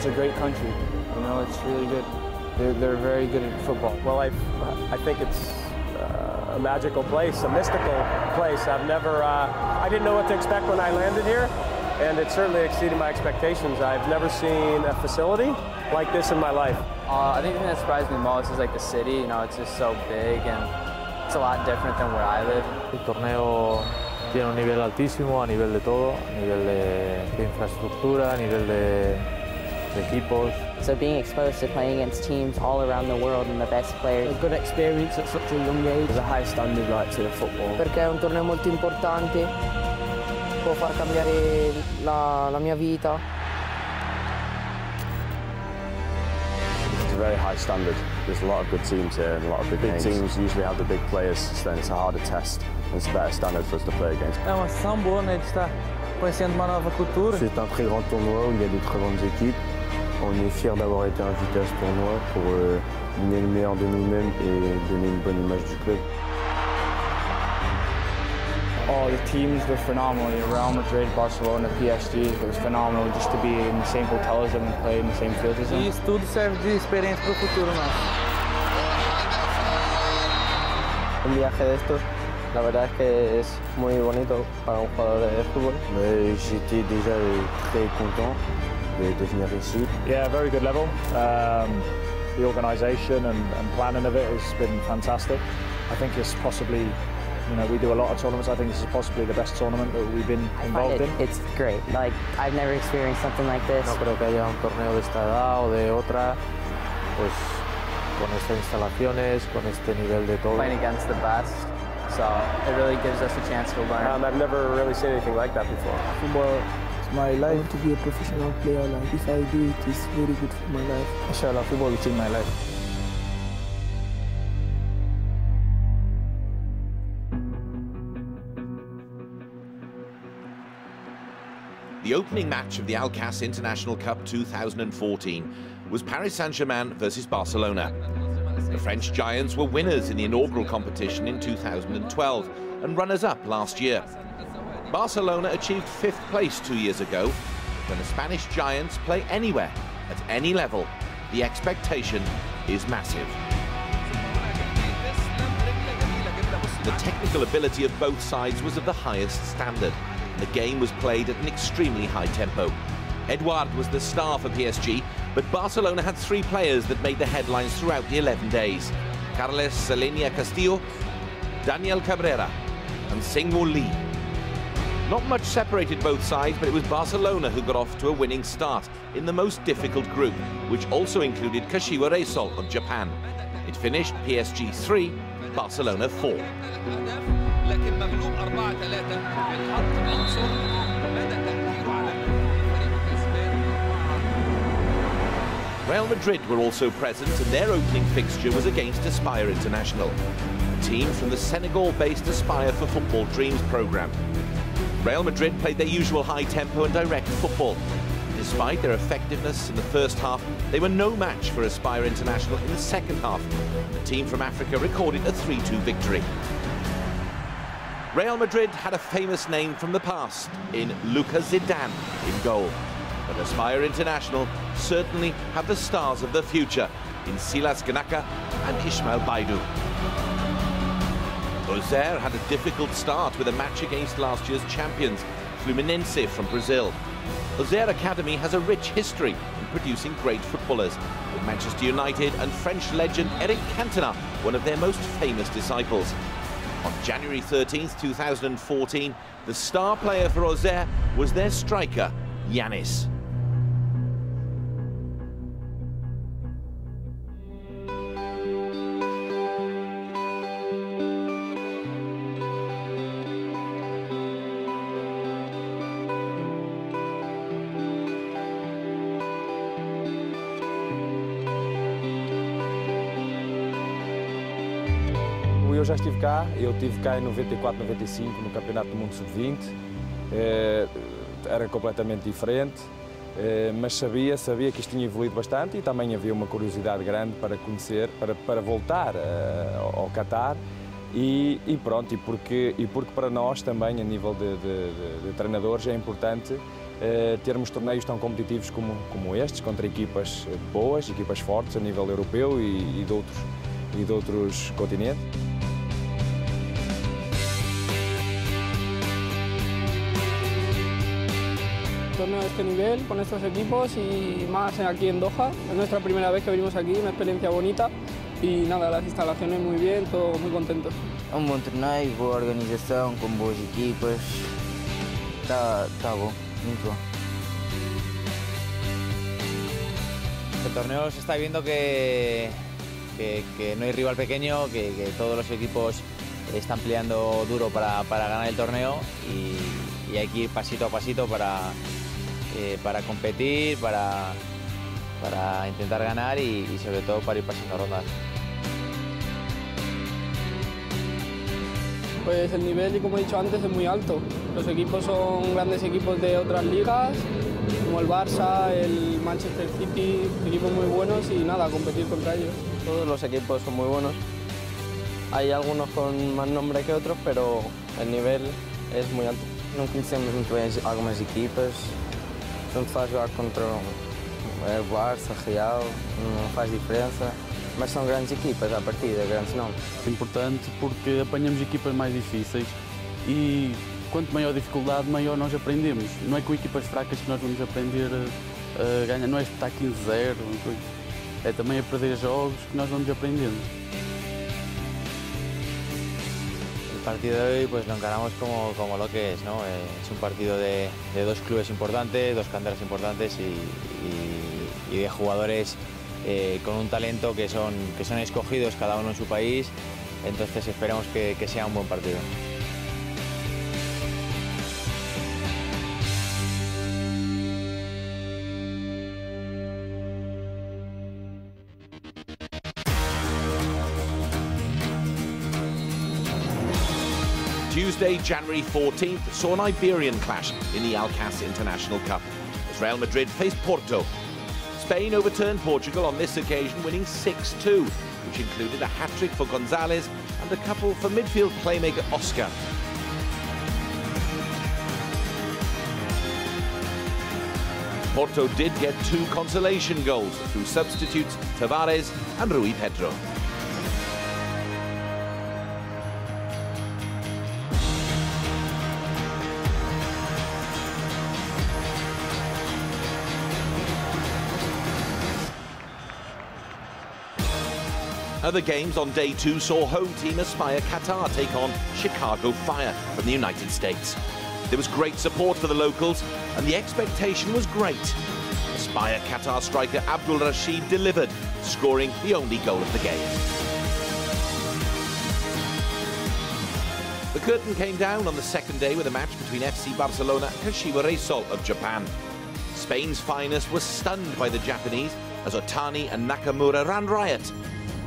a great country. You know, it's really good. They're very good at football. Well, I think it's a magical place, a mystical place. I didn't know what to expect when I landed here, and it certainly exceeded my expectations. I've never seen a facility like this in my life. I think the thing that surprised me most is like the city. You know, it's just so big and it's a lot different than where I live. El torneo tiene un nivel altísimo a nivel de todo, a nivel de infraestructura, a nivel de equipos. So being exposed to playing against teams all around the world and the best players. A good experience at such a young age. There's a high standard right to the football. Perché è un torneo molto importante, può far cambiare la mia vita. It's a very high standard. There's a lot of good teams here and a lot of big teams usually have the big players, so then it's a harder test and it's a better standard for us to play against. É uma sensação boa, né, de estar conhecendo uma nova cultura. C'est un très grand tournoi où il y a de très grandes équipes. On est fiers d'avoir été invités à ce tournoi pour donner le meilleur de nous-mêmes et donner une bonne image du club. Oh, the teams were phenomenal. Real Madrid, Barcelona, PSG. It was phenomenal just to be in the same hotel as them and play in the same field as them. E isso tudo serve de experiência para o futuro nosso. Un viaje de estos, la verdad es que es muy bonito para un jugador de fútbol. J'étais déjà très content de venir ici. Yeah, very good level. The organisation and planning of it has been fantastic. I think it's possibly, you know, we do a lot of tournaments. I think this is possibly the best tournament that we've been involved in. It's great. Like, I've never experienced something like this. No creo que haya un torneo de esta edad o de otra, pues con estas instalaciones, con este nivel de todo. Playing against the best, so it really gives us a chance to learn. I've never really seen anything like that before. Football is my life. I want to be a professional player. Like, if I do it, it's very good for my life. Inshallah, football will change my life. The opening match of the Alkass International Cup 2014 was Paris Saint-Germain versus Barcelona. The French Giants were winners in the inaugural competition in 2012 and runners-up last year. Barcelona achieved 5th place 2 years ago. When the Spanish Giants play anywhere, at any level, the expectation is massive. The technical ability of both sides was of the highest standard. The game was played at an extremely high tempo. Edouard was the star for PSG, but Barcelona had 3 players that made the headlines throughout the 11 days. Carles Salenia Castillo, Daniel Cabrera and Seung-woo Lee. Not much separated both sides, but it was Barcelona who got off to a winning start in the most difficult group, which also included Kashiwa Reysol of Japan. It finished PSG 3, Barcelona 4. Real Madrid were also present, and their opening fixture was against Aspire International, a team from the Senegal-based Aspire for Football Dreams programme. Real Madrid played their usual high tempo and direct football. Despite their effectiveness in the first half, they were no match for Aspire International in the second half. The team from Africa recorded a 3-2 victory. Real Madrid had a famous name from the past in Luka Zidane in goal. But Aspire International certainly have the stars of the future in Silas Gnaka and Ismail Baidu. Auxerre had a difficult start with a match against last year's champions, Fluminense from Brazil. Auxerre Academy has a rich history in producing great footballers, with Manchester United and French legend Eric Cantona one of their most famous disciples. On January 13th, 2014, the star player for Auxerre was their striker, Yanis. Eu já estive cá, eu estive cá em 94, 95 no Campeonato do Mundo Sub-20, era completamente diferente, mas sabia que isto tinha evoluído bastante e também havia uma curiosidade grande para conhecer, para voltar ao Qatar e pronto, e porque para nós também a nível de treinadores é importante termos torneios tão competitivos como estes, contra equipas boas, equipas fortes a nível europeu e de outros continentes. Torneo de este nivel con estos equipos y más aquí en Doha. Es nuestra primera vez que venimos aquí, una experiencia bonita y nada, las instalaciones muy bien, todos muy contentos. É bom torneio, boa organização, com boas equipas. Está bom, muito bom. El torneo se está viendo que no hay rival pequeño, que todos los equipos están peleando duro para ganar el torneo y hay que ir pasito a pasito para competir, para intentar ganar y sobre todo para ir pasando rondas. Pues el nivel, y como he dicho antes, es muy alto. Los equipos son grandes equipos de otras ligas, como el Barça, el Manchester City, equipos muy buenos y nada, competir contra ellos. Todos los equipos son muy buenos. Hay algunos con más nombre que otros, pero el nivel es muy alto. Não conhecemos muito bem algumas equipas, tanto faz jogar contra o Barça, Real, não faz diferença, mas são grandes equipas à partida, grandes nomes. É importante porque apanhamos equipas mais difíceis e quanto maior a dificuldade, maior nós aprendemos. Não é com equipas fracas que nós vamos aprender a ganhar, não é estar 15-0, é também a perder jogos que nós vamos aprendendo. El partido de hoy pues lo encaramos como lo que es, ¿no? Es un partido de dos clubes importantes, dos canteras importantes y de jugadores con un talento que son escogidos cada uno en su país, entonces esperamos que sea un buen partido. Tuesday, January 14th, saw an Iberian clash in the Alkass International Cup as Real Madrid faced Porto. Spain overturned Portugal on this occasion, winning 6-2, which included a hat-trick for Gonzalez and a couple for midfield playmaker Oscar. Porto did get 2 consolation goals through substitutes Tavares and Rui Pedro. Other games on day 2 saw home team Aspire Qatar take on Chicago Fire from the United States. There was great support for the locals and the expectation was great. Aspire Qatar striker Abdul Rashid delivered, scoring the only goal of the game. The curtain came down on the second day with a match between FC Barcelona and Kashiwa Reysol of Japan. Spain's finest was stunned by the Japanese as Otani and Nakamura ran riot.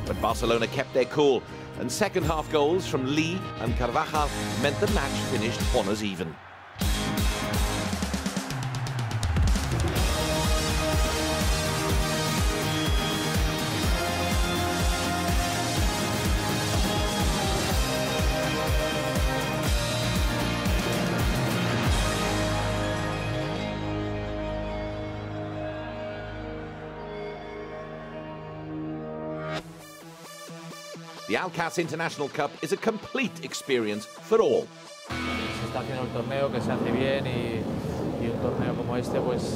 But Barcelona kept their cool, and second-half goals from Lee and Carvajal meant the match finished honours even. The Alkass International Cup is a complete experience for all. Se está haciendo el torneo, que se hace bien y un torneo como este, pues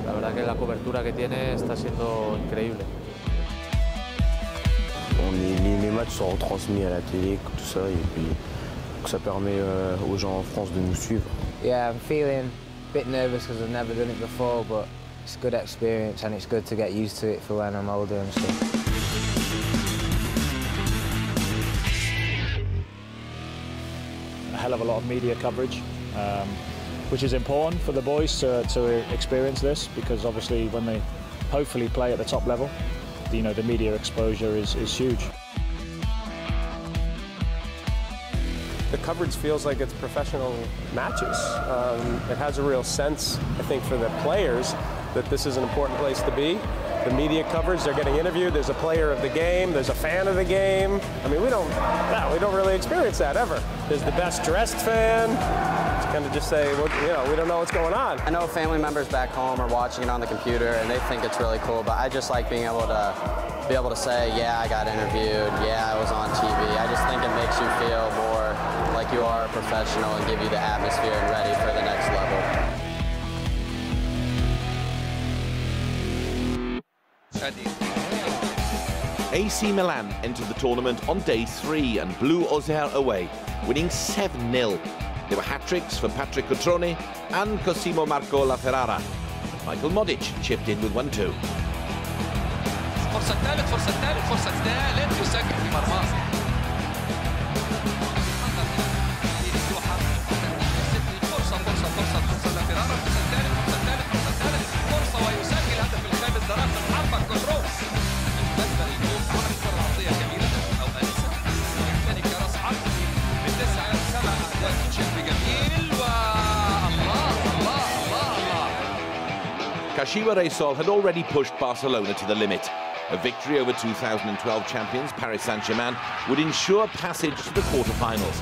la verdad que la cobertura que tiene está siendo increíble. Les matchs sont retransmis à la télé, tout ça, et puis ça permet aux gens en France de nous suivre. Yeah, I'm feeling a bit nervous because I've never done it before, but it's a good experience and it's good to get used to it for when I'm older and stuff. A hell of a lot of media coverage, which is important for the boys to experience this, because obviously when they hopefully play at the top level, the media exposure is huge. The coverage feels like it's professional matches. It has a real sense, I think, for the players that this is an important place to be, the media coverage. They're getting interviewed. There's a player of the game. There's a fan of the game. I mean, we don't really experience that ever. There's the best dressed fan. It's kind of just say, well, you know, we don't know what's going on. I know family members back home are watching it on the computer and they think it's really cool, but I just like being able to say, yeah, I got interviewed, yeah, I was on TV. I just think it makes you feel more like you are a professional and give you the atmosphere and ready for the next level. AC Milan entered the tournament on day 3 and blew Auxerre away, winning 7-0. There were hat-tricks for Patrick Cotrone and Cosimo Marco La Ferrara. Michael Modic chipped in with 1-2. فرصة الثالث يسجل في مرماه. فرصة لا فرارة، فرصة ويسجل هدف الخامس دراسة محمد كوترون. بالنسبة للجول كرة العرضية جميلة أو أنسة. يعني كراس عرض من 9 ل 7 أهداف بشكل جميل والله الله الله الله. Kashiwa Reysol had already pushed Barcelona to the limit. A victory over 2012 champions Paris Saint-Germain would ensure passage to the quarter-finals.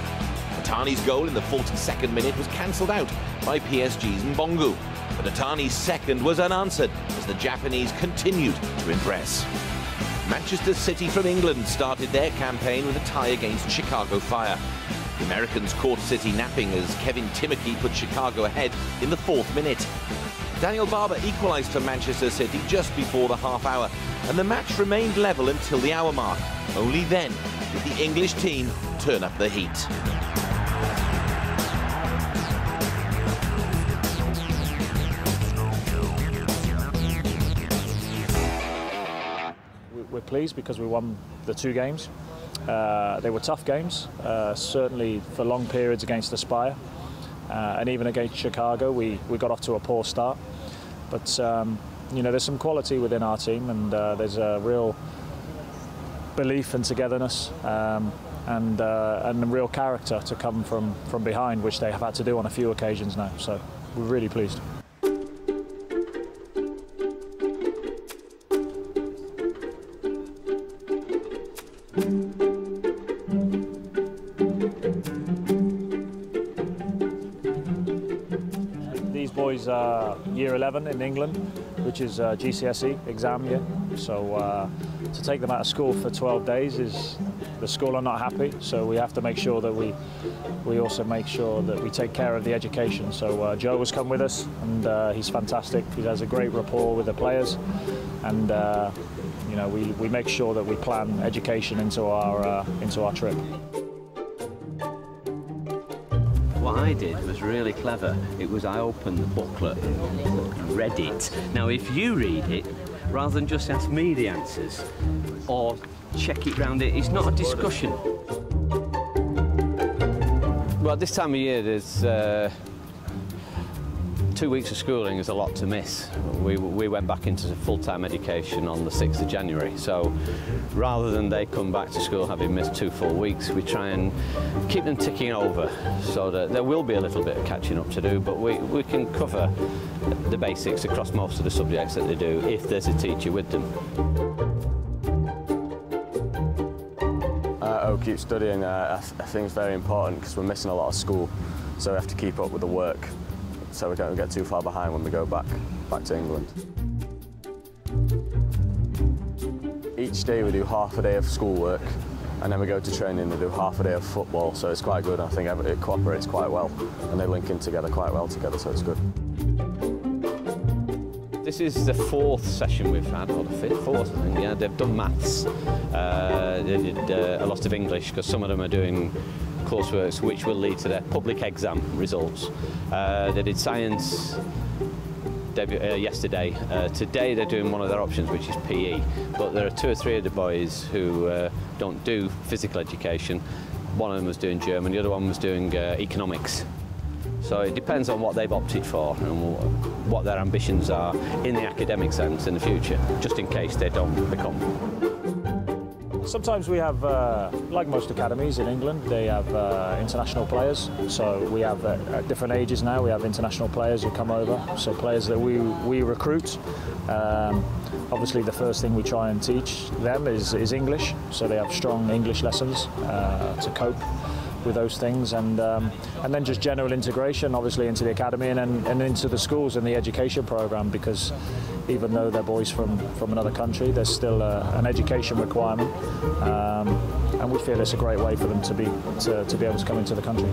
Atani's goal in the 42nd minute was cancelled out by PSG's Mbongu, but Atani's second was unanswered as the Japanese continued to impress. Manchester City from England started their campaign with a tie against Chicago Fire. The Americans caught City napping as Kevin Timothy put Chicago ahead in the 4th minute. Daniel Barber equalised for Manchester City just before the half-hour, and the match remained level until the hour mark. Only then did the English team turn up the heat. We're pleased because we won the 2 games. They were tough games, certainly for long periods against Aspire. And even against Chicago, we got off to a poor start. But, you know, there's some quality within our team, and there's a real belief and togetherness and real character to come from behind, which they have had to do on a few occasions now. So we're really pleased. These boys are year 11 in England, which is a GCSE exam year. So to take them out of school for 12 days is, the school are not happy. So we have to make sure that we also make sure that we take care of the education. So Joe has come with us, and he's fantastic. He has a great rapport with the players, and you know, we make sure that we plan education into our trip. What I did was really clever. It was I opened the booklet and read it. Now, if you read it, rather than just ask me the answers or check it round it, it's not a discussion. Well, this time of year, there's 2 weeks of schooling is a lot to miss. We went back into full-time education on the 6th of January, so rather than they come back to school having missed 2 full weeks, we try and keep them ticking over, so that there will be a little bit of catching up to do, but we can cover the basics across most of the subjects that they do if there's a teacher with them. Keep studying. I think it's very important because we're missing a lot of school, so we have to keep up with the work, so we don't get too far behind when we go back to England. Each day we do half a day of schoolwork, and then we go to training and do half a day of football, so it's quite good. I think it cooperates quite well, and they link in together quite well together, so it's good. This is the 4th session we've had, or the 5th, 4th, I think. Yeah, they've done maths. They did a lot of English, because some of them are doing courseworks which will lead to their public exam results. They did science yesterday. Today they're doing one of their options, which is PE. But there are 2 or 3 of the boys who don't do physical education. One of them was doing German, the other one was doing economics. So it depends on what they've opted for and what their ambitions are in the academic sense in the future, just in case they don't become Sometimes we have, like most academies in England, they have international players. So we have at different ages now, we have international players who come over. So players that we recruit. Obviously the first thing we try and teach them is English. So they have strong English lessons to cope with those things, and then just general integration obviously into the academy and into the schools and the education program, because even though they're boys from another country, there's still an education requirement, and we feel it's a great way for them to be able to come into the country.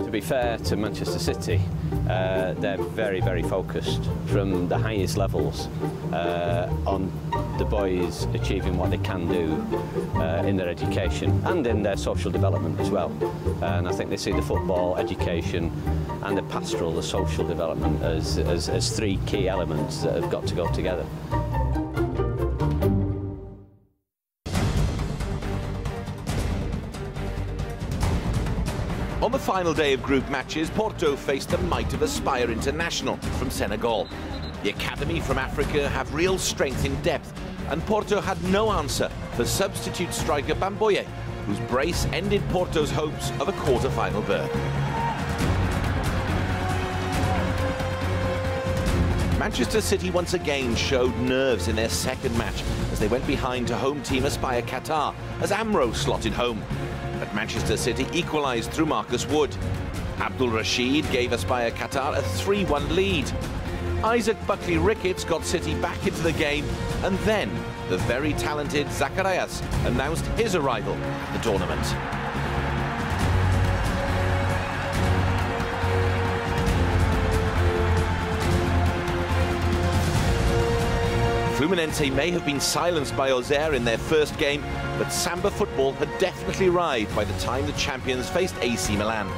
To be fair to Manchester City, they're very, very focused from the highest levels on the boys achieving what they can do in their education and in their social development as well. And I think they see the football, education and the pastoral, the social development as three key elements that have got to go together. On the final day of group matches, Porto faced the might of Aspire International from Senegal. The academy from Africa have real strength in depth, and Porto had no answer for substitute striker Bamboye, whose brace ended Porto's hopes of a quarter-final berth. Manchester City once again showed nerves in their second match as they went behind to home team Aspire Qatar as Amro slotted home. But Manchester City equalised through Marcus Wood. Abdul Rashid gave Aspire Qatar a 3-1 lead. Isaac Buckley-Ricketts got City back into the game, and then the very talented Zacharias announced his arrival at the tournament. Fluminense may have been silenced by Auxerre in their first game, but Samba football had definitely arrived by the time the champions faced AC Milan.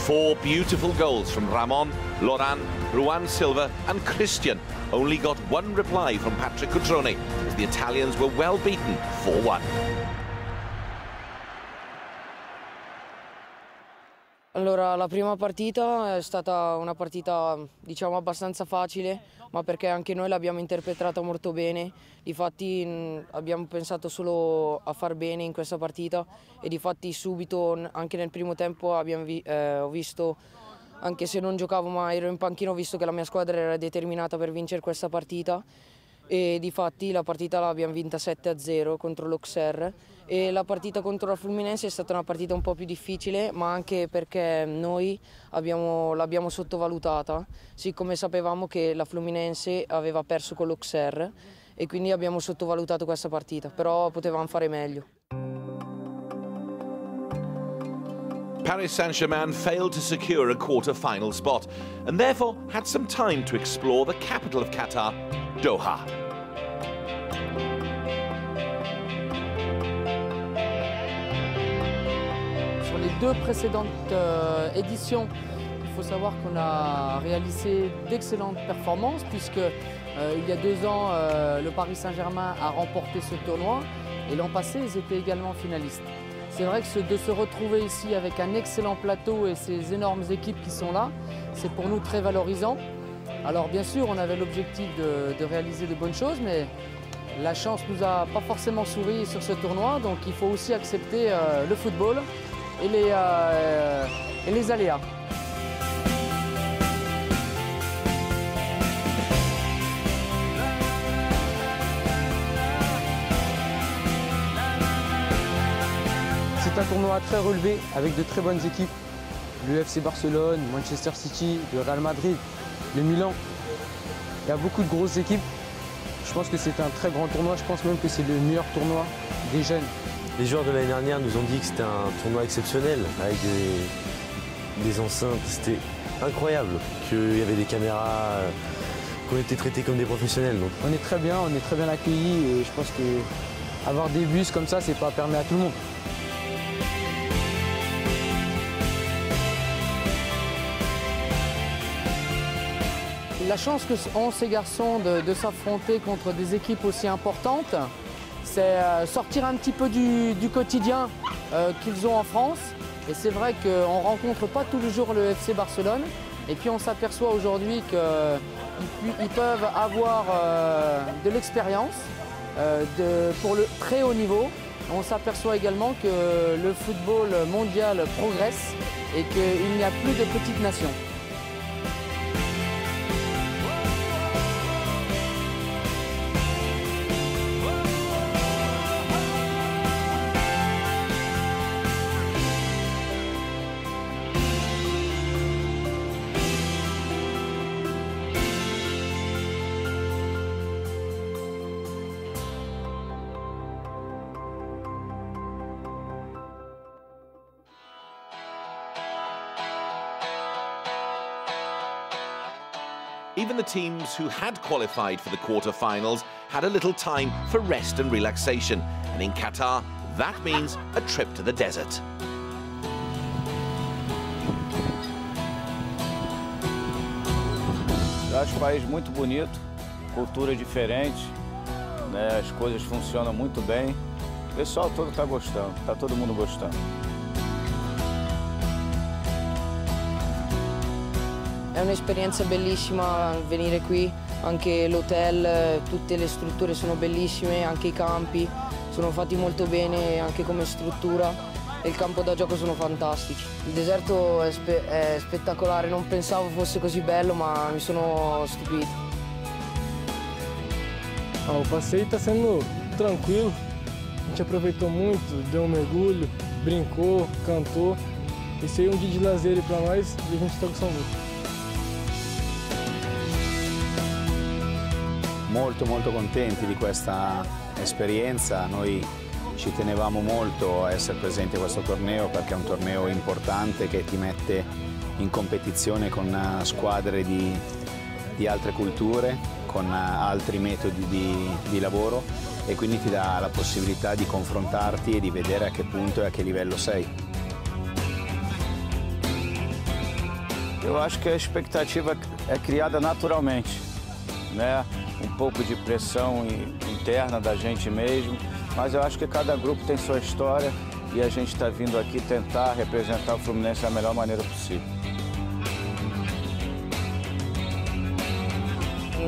4 beautiful goals from Ramon, Loran, Ruan Silva and Christian only got one reply from Patrick Cutrone as the Italians were well beaten 4-1. Allora, la prima partita è stata una partita, diciamo, abbastanza facile, ma perché anche noi l'abbiamo interpretata molto bene. Difatti abbiamo pensato solo a far bene in questa partita e difatti subito, anche nel primo tempo, ho visto, anche se non giocavo ma ero in panchina, ho visto che la mia squadra era determinata per vincere questa partita. E difatti la partita l'abbiamo vinta 7-0 contro l'Auxerre, e la partita contro la Fluminense è stata una partita un po' più difficile, ma anche perché noi l'abbiamo sottovalutata, siccome sapevamo che la Fluminense aveva perso con l'Auxerre e quindi abbiamo sottovalutato questa partita, però potevamo fare meglio. Paris Saint-Germain failed to secure a quarter-final spot and therefore had some time to explore the capital of Qatar, Doha. Sur les 2 précédentes éditions, il faut savoir qu'on a réalisé d'excellentes performances puisque il y a 2 ans, le Paris Saint-Germain a remporté ce tournoi et l'an passé, ils étaient également finalistes. C'est vrai que de se retrouver ici avec un excellent plateau et ces énormes équipes qui sont là, c'est pour nous très valorisant. Alors bien sûr, on avait l'objectif de réaliser de bonnes choses, mais la chance nous a pas forcément souri sur ce tournoi, donc il faut aussi accepter le football et les aléas. C'est un tournoi très relevé avec de très bonnes équipes. Le FC Barcelone, Manchester City, le Real Madrid, le Milan. Il y a beaucoup de grosses équipes. Je pense que c'est un très grand tournoi. Je pense même que c'est le meilleur tournoi des jeunes. Les joueurs de l'année dernière nous ont dit que c'était un tournoi exceptionnel avec des enceintes. C'était incroyable qu'il y avait des caméras, qu'on était traités comme des professionnels. Donc. On est très bien accueillis et je pense qu'avoir des bus comme ça, c'est pas permis à tout le monde. La chance qu'ont ces garçons de s'affronter contre des équipes aussi importantes, c'est sortir un petit peu du quotidien qu'ils ont en France. Et c'est vrai qu'on ne rencontre pas tous les jours le FC Barcelone. Et puis on s'aperçoit aujourd'hui qu'ils peuvent avoir de l'expérience, pour le très haut niveau. On s'aperçoit également que le football mondial progresse et qu'il n'y a plus de petites nations. Even the teams who had qualified for the quarter-finals had a little time for rest and relaxation. And in Qatar, that means a trip to the desert. Eu acho o país muito bonito, cultura diferente, né? As coisas funcionam muito bem. O pessoal todo está gostando, está todo mundo gostando. È un'esperienza bellissima venire qui, anche l'hotel, tutte le strutture sono bellissime, anche i campi sono fatti molto bene, anche come struttura, e il campo da gioco sono fantastici. Il deserto è spettacolare, non pensavo fosse così bello, ma mi sono stupito. O passeio está sendo tranquilo, a gente aproveitou muito, deu um mergulho, brincou, cantou. Esse aí é um dia de lazer para nós e a gente está gostando muito. Molto contenti di questa esperienza. Noi ci tenevamo molto a essere presenti a questo torneo perché è un torneo importante che ti mette in competizione con squadre di altre culture, con altri metodi di lavoro e quindi ti dà la possibilità di confrontarti e di vedere a che punto e a che livello sei. Eu acho que a expectativa é criada naturalmente, né? Um pouco de pressão interna da gente mesmo, mas eu acho que cada grupo tem sua história e a gente está vindo aqui tentar representar o Fluminense da melhor maneira possível.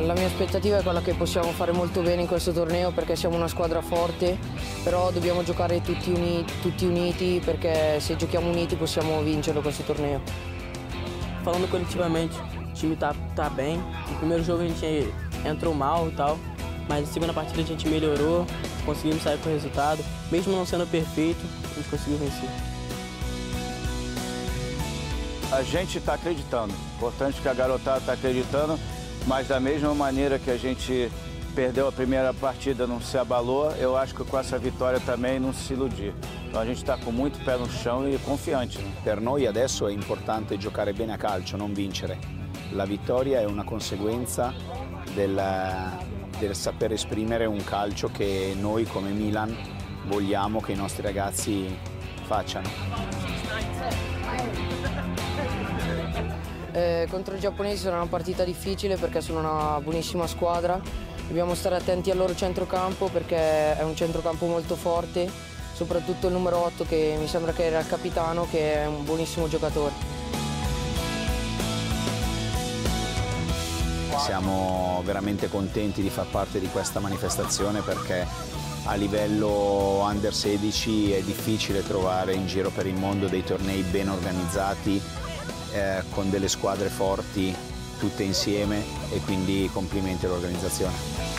La mia aspettativa è quella che possiamo fare molto bene in questo torneo perché siamo una squadra forte, però dobbiamo giocare tutti uniti perché se giochiamo uniti possiamo vincerlo questo torneo. Falando coletivamente, o time tá bem. No primeiro jogo a gente entrou mal e tal, mas na segunda partida a gente melhorou, conseguimos sair com o resultado. Mesmo não sendo perfeito, a gente conseguiu vencer. A gente está acreditando, importante que a garotada está acreditando, mas da mesma maneira que a gente perdeu a primeira partida, não se abalou, eu acho que com essa vitória também não se iludir. Então a gente está com muito pé no chão e confiante. Per noi adesso è importante giocare bene a calcio, non vincere. La vittoria è una conseguenza del saper esprimere un calcio che noi come Milan vogliamo che i nostri ragazzi facciano. Contro i giapponesi sarà una partita difficile perché sono una buonissima squadra. Dobbiamo stare attenti al loro centrocampo perché è un centrocampo molto forte, soprattutto il numero 8 che mi sembra che era il capitano, che è un buonissimo giocatore. Siamo veramente contenti di far parte di questa manifestazione perché a livello under 16 è difficile trovare in giro per il mondo dei tornei ben organizzati con delle squadre forti tutte insieme e quindi complimenti all'organizzazione.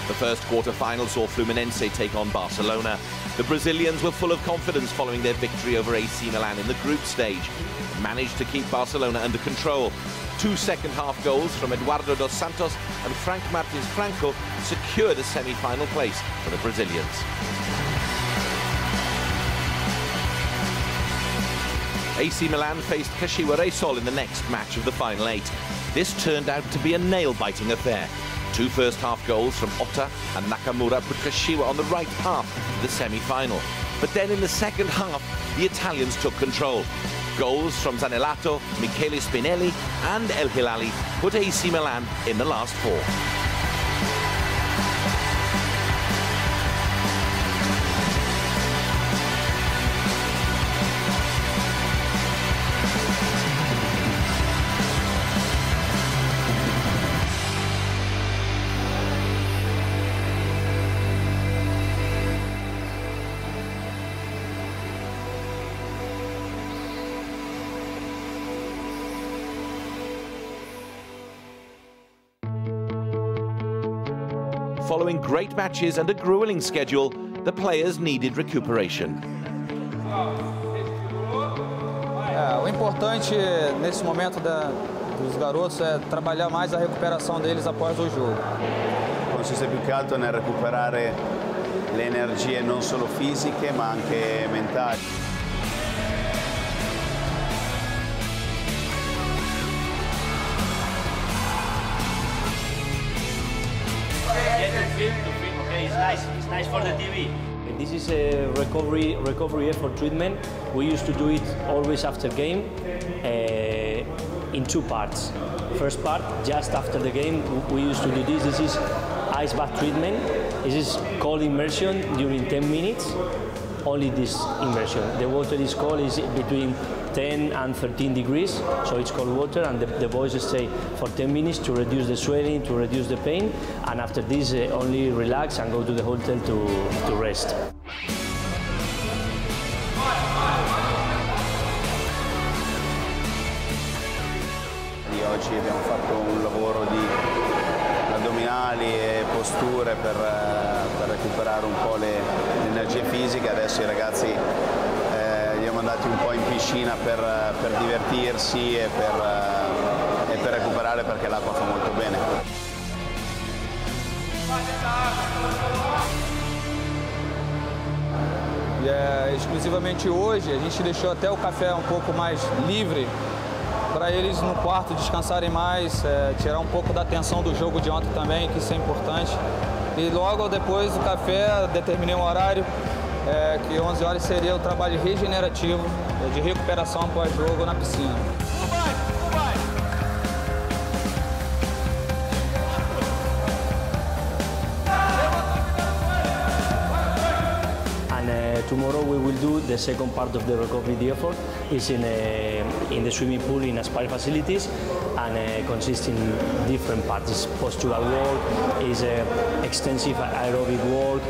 The first quarter-final saw Fluminense take on Barcelona. The Brazilians were full of confidence following their victory over AC Milan in the group stage. They managed to keep Barcelona under control. 2 second-half goals from Eduardo dos Santos and Frank Martins Franco secured a semi-final place for the Brazilians. AC Milan faced Kashiwa Reysol in the next match of the final 8. This turned out to be a nail-biting affair. 2 first-half goals from Otta and Nakamura put Kashiwa on the right path to the semi-final. But then in the second half, the Italians took control. Goals from Zanellato, Michele Spinelli and El Hilali put AC Milan in the last four. Following great matches and a grueling schedule, the players needed recuperation. O importante nesse momento dos garotos é trabalhar mais a recuperação deles após o jogo. Consiste più che altro nel recuperare le energie non solo fisiche ma anche mentali. It's nice for the TV. This is a recovery effort treatment. We used to do it always after game in two parts. First part, just after the game, we used to do this. This is ice bath treatment. This is cold immersion during 10 minutes. Only this immersion. The water is cold, is between 10 and 13 degrees, so it's cold water, and the boys stay for 10 minutes to reduce the swelling, to reduce the pain, and after this only relax and go to the hotel to rest. Oggi abbiamo fatto un lavoro di addominali e posture per recuperare un po' le energie fisiche. Adesso i ragazzi li abbiamo mandati un po' in piscina per divertirsi e per recuperare, perché l'acqua fa molto bene. Exclusivamente hoje a gente deixou até o café um pouco mais livre, para eles no quarto descansarem mais, tirar um pouco da tensão do jogo de ontem também, que isso é importante. E logo depois do café, determinei um horário, que 11 horas seria o trabalho regenerativo, de recuperação após jogo na piscina. Tomorrow we will do the second part of the recovery. The effort is in the swimming pool in Aspire facilities, and consists in different parts. It's postural work, is extensive aerobic work,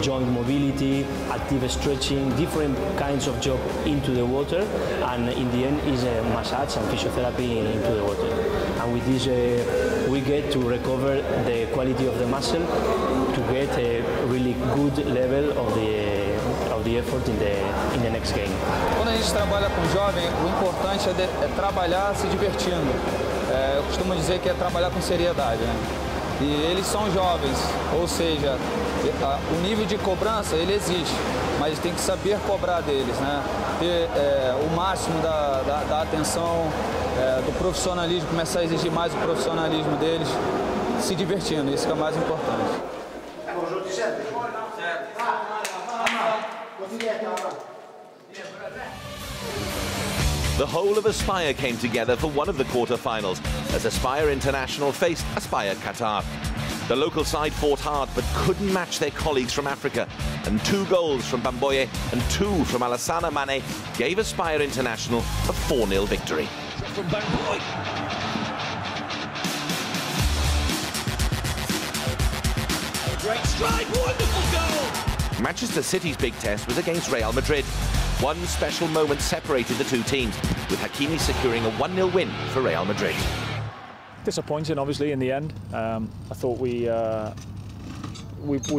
joint mobility, active stretching, different kinds of job into the water, and in the end is a massage and physiotherapy into the water. And with this we get to recover the quality of the muscle, to get a really good level of the effort in the next game. Quando a gente trabalha com jovem, o importante é trabalhar se divertindo. Eu costumo dizer que é trabalhar com seriedade, né? E eles são jovens, ou seja, o nível de cobrança ele existe, mas tem que saber cobrar deles, né? Ter o máximo da atenção, do profissionalismo, começar a exigir mais o profissionalismo deles, se divertindo, isso que é o mais importante. The whole of Aspire came together for one of the quarter-finals as Aspire International faced Aspire Qatar. The local side fought hard but couldn't match their colleagues from Africa, and 2 goals from Bamboye and 2 from Alassane Mane gave Aspire International a 4-0 victory. From Bamboye. Great strike, wonderful goal! Manchester City's big test was against Real Madrid. One special moment separated the two teams, with Hakimi securing a 1-0 win for Real Madrid. Disappointing, obviously, in the end. I thought we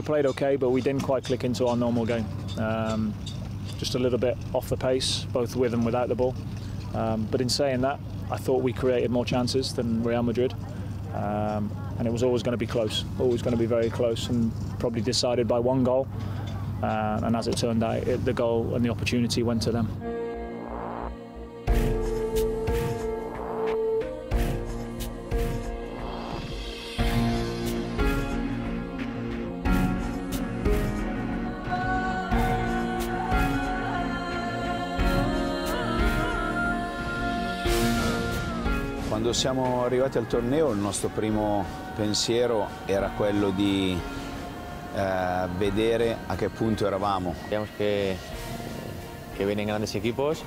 played okay, but we didn't quite click into our normal game. Just a little bit off the pace, both with and without the ball. But in saying that, I thought we created more chances than Real Madrid. And it was always going to be close, always going to be very close, and probably decided by 1 goal. And as it turned out, the goal and the opportunity went to them. Quando siamo arrivati al torneo il nostro primo pensiero era quello di vedere a che punto eravamo. Sabíamos que vienen grandes equipos,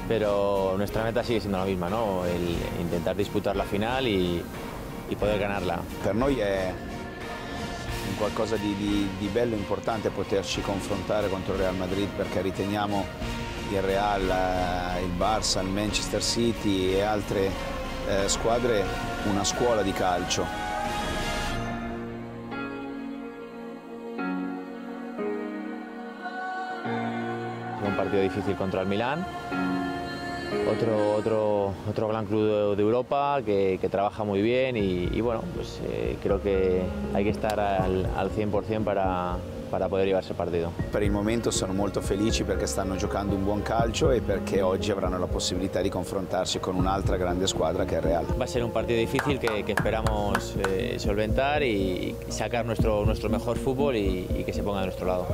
pero nuestra meta sigue siendo la misma, ¿no? El intentar disputar la final y poder ganarla. Per noi è un qualcosa di bello e importante poterci confrontare contro il Real Madrid, perché riteniamo il Real, il Barça, il Manchester City e altre squadre una scuola di calcio. Un partido difícil contra el Milán, otro gran club de Europa que trabaja muy bien y bueno, pues creo que hay que estar al 100% para poder llevarse el partido. Per il momento sono molto felici perché stanno giocando un buon calcio e perché oggi avranno la possibilità di confrontarsi con un'altra grande squadra che è il Real. Va a ser un partido difícil que esperamos solventar y sacar nuestro mejor fútbol y que se ponga de nuestro lado.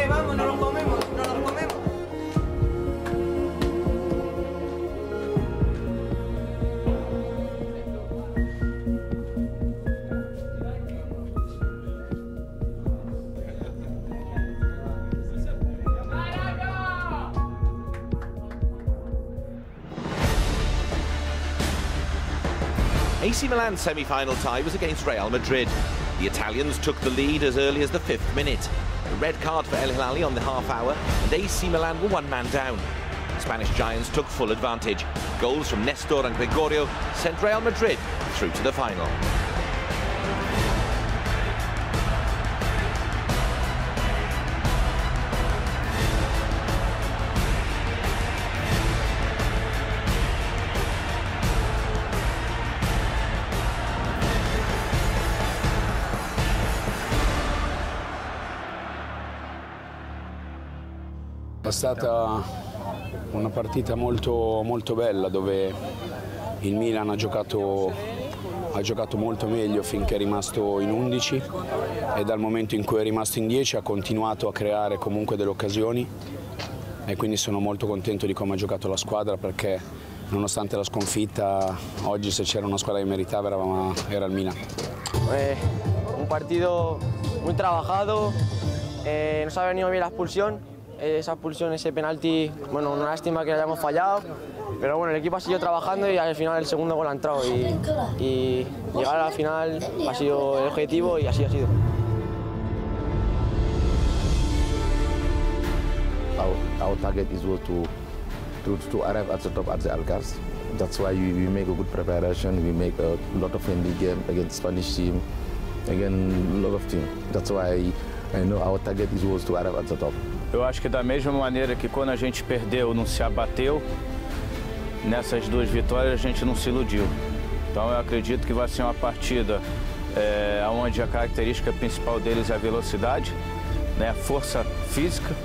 Vamos, no lo comemos, no lo comemos. AC Milan's semi-final tie was against Real Madrid. The Italians took the lead as early as the 5th minute. A red card for El Hilali on the half hour, and AC Milan were one man down. The Spanish giants took full advantage. Goals from Nestor and Gregorio sent Real Madrid through to the final. È stata una partita molto bella dove il Milan ha giocato molto meglio finché è rimasto in 11 e dal momento in cui è rimasto in 10 ha continuato a creare comunque delle occasioni e quindi sono molto contento di come ha giocato la squadra, perché nonostante la sconfitta oggi se c'era una squadra che meritava era il Milan. Un partido muy trabajado, nos ha venido bien la expulsión. Esa expulsión, ese penalti, bueno, una lástima que hayamos fallado, pero bueno, el equipo ha seguido trabajando y al final el segundo gol ha entrado y llegar a la final ha sido el objetivo y así ha sido. Our target is to arrive at the top at the Alkass. That's why we make a good preparation. We make a lot of friendly game against Spanish team, again a lot of team. That's why I know our target was to arrive at the top. Eu acho que da mesma maneira que quando a gente perdeu, não se abateu, nessas duas vitórias a gente não se iludiu. Então eu acredito que vai ser uma partida onde a característica principal deles é a velocidade, né, a força física,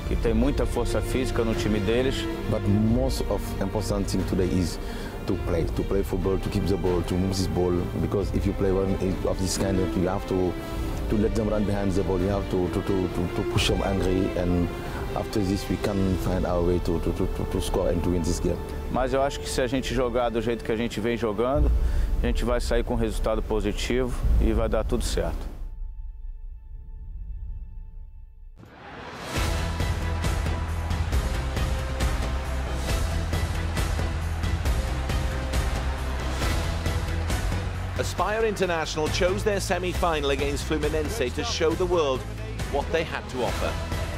que tem muita força física no time deles. But most of important thing today is to play football, to keep the ball, to move this ball, because if you play one of this kind of, you have to let them run behind the ball. You have to push them angry, and after this we can find our way to score and to win this game. Mas eu acho que se a gente jogar do jeito que a gente vem jogando, a gente vai sair com um resultado positivo e vai dar tudo certo. Aspire International chose their semi-final against Fluminense to show the world what they had to offer.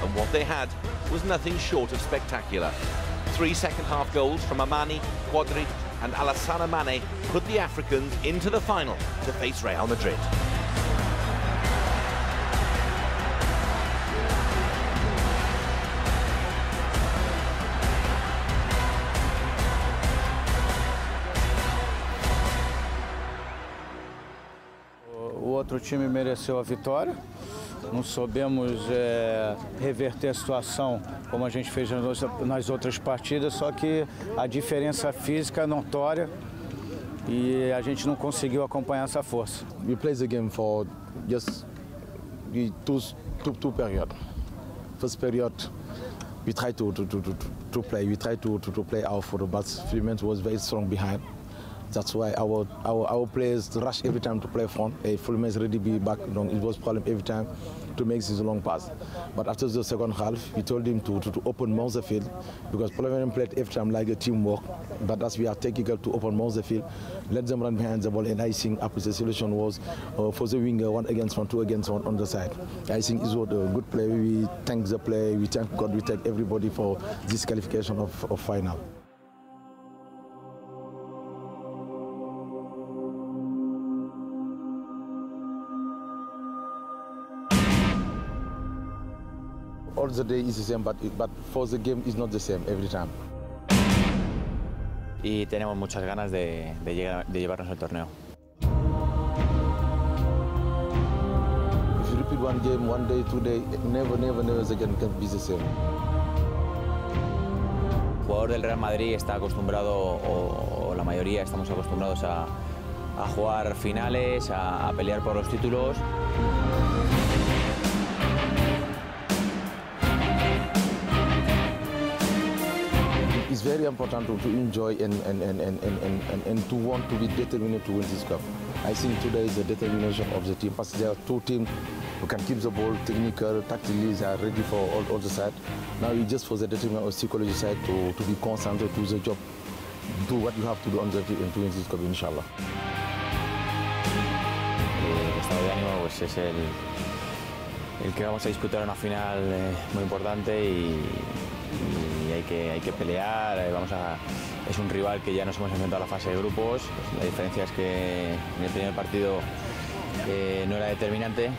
And what they had was nothing short of spectacular. 3 second-half goals from Amani, Quadri and Alassane Mane put the Africans into the final to face Real Madrid. O outro time mereceu a vitória, não soubemos reverter a situação como a gente fez nas outras partidas, só que a diferença física é notória e a gente não conseguiu acompanhar essa força. We play the game for just two period. First period we try to play. We try to play our football, but Fluminense was very strong behind. That's why our players rush every time to play front. Fluminense ready to be back. It was problem every time to make this long pass. But after the second half, we told him to open more the field because Fluminense played every time like a teamwork. But as we are technical to open more the field, let them run behind the ball. And I think after the solution was for the winger 1 against 1, 2 against 1 on the side. I think it was a good play. We thank the play. We thank God. We thank everybody for this qualification of final. All the day is the same, but for the game is not the same every time. Y tenemos muchas ganas de llevarnos el torneo. If you repeat one game, 1 day, 2 days, never again can be the same. El jugador del Real Madrid está acostumbrado, o la mayoría estamos acostumbrados a jugar finales, a pelear por los títulos. It's very important to enjoy and to want to be determined to win this cup. I think today is the determination of the team. Because there are 2 teams who can keep the ball, technical, tactically, they are ready for all the side. Now it's just for the determination of psychology side to be concentrated to the job, do what you have to do on the field and to win this cup, inshallah. El estado de ánimo pues, es el que vamos a disputar una final muy importante y hay que pelear. Es un rival que ya nos hemos enfrentado a la fase de grupos. La diferencia es que en el primer partido no era determinante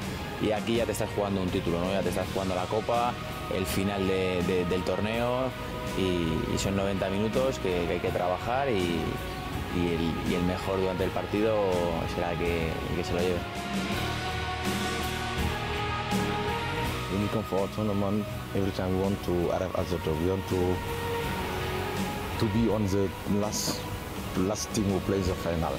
y aquí ya te estás jugando un título, ¿no? Ya te estás jugando la Copa, el final del torneo y son 90 minutos que hay que trabajar y el mejor durante el partido será el que se lo lleve. When we come for our tournament, every time we want to arrive at the top. We want to be on the last team who plays the final.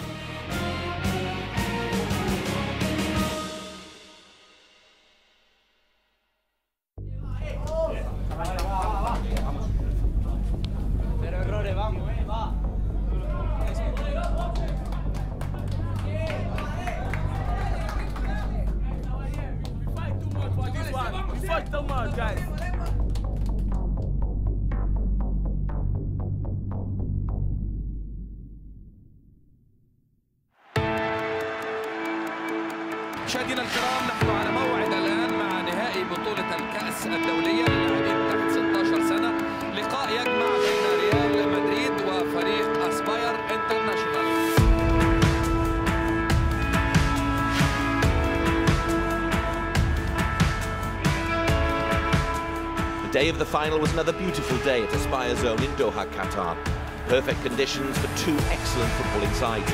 مشاهدينا الكرام، نحن على موعد الآن مع نهائي بطولة الكأس الدولية للاعبين تحت 16 سنة. لقاء يجمع بين ريال مدريد وفريق أسباير انترناشونال. The day of the final was another beautiful day at Aspire Zone in Doha, Qatar. Perfect conditions for 2 excellent footballing sides.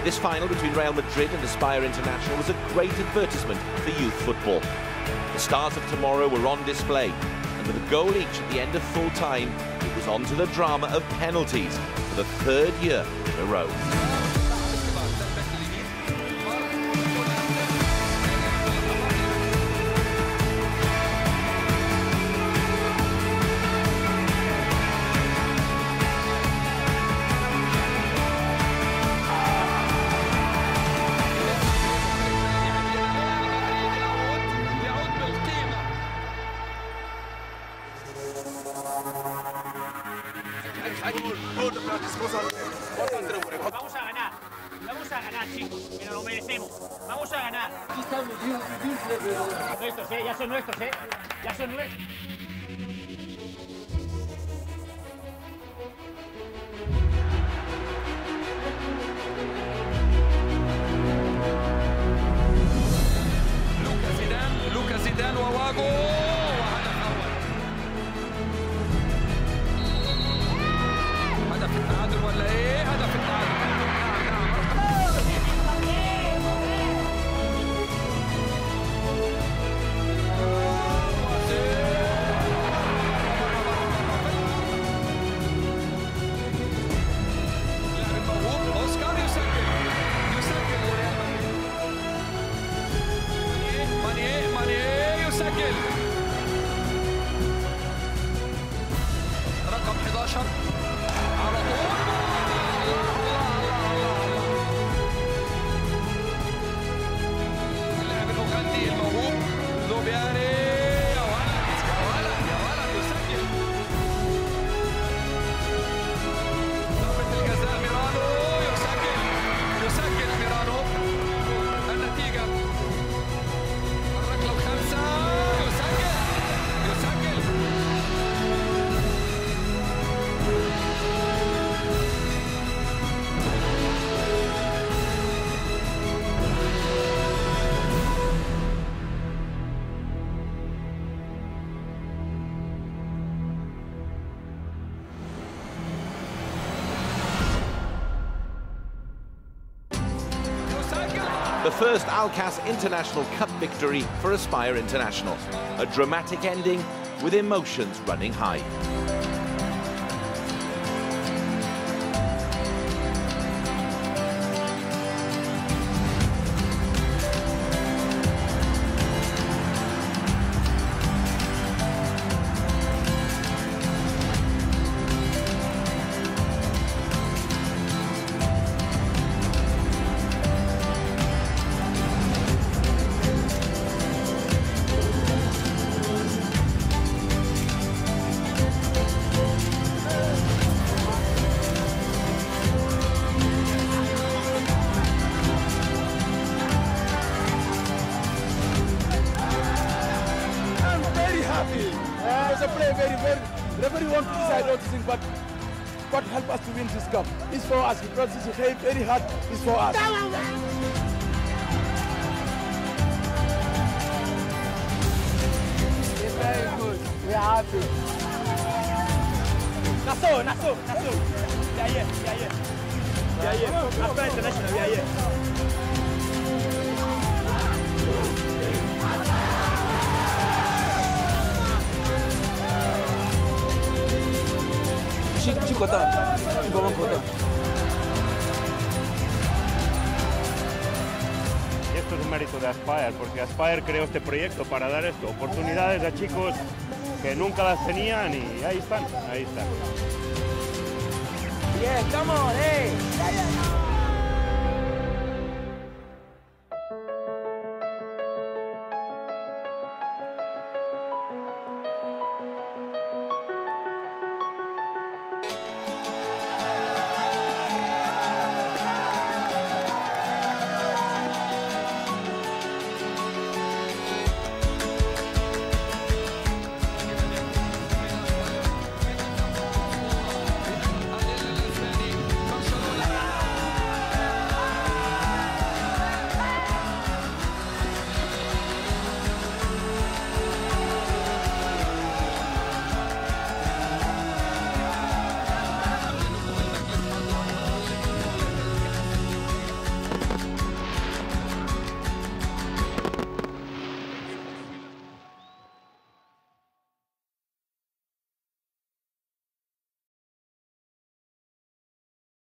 This final between Real Madrid and Aspire International was a great advertisement for youth football. The stars of tomorrow were on display, and with a goal each at the end of full time, it was on to the drama of penalties for the 3rd year in a row. Vamos a ganar, chicos, que nos lo merecemos. Vamos a ganar. Nuestros, ya son nuestros, ya son nuestros. لوكا زيدان وواغو وهدف أول. هدف التعادل ولا إيه؟ هدف التعادل. Again. bene. يا ولد يسجل. ضربة الجزاء ميرانو يسجل ميرانو. النتيجة الركلة الخامسة يسجل. The first Alkass International Cup victory for Aspire International. A dramatic ending with emotions running high. As a player, very want to decide all these things, but what help us to win this cup is for us, because this is very hard, it's for us. It's very good, we are happy. Naso. We are here. After international, we are here. Y esto es un mérito de Aspire, porque Aspire creó este proyecto para dar esto, oportunidades a chicos que nunca las tenían y ahí están. Yeah, come on, hey!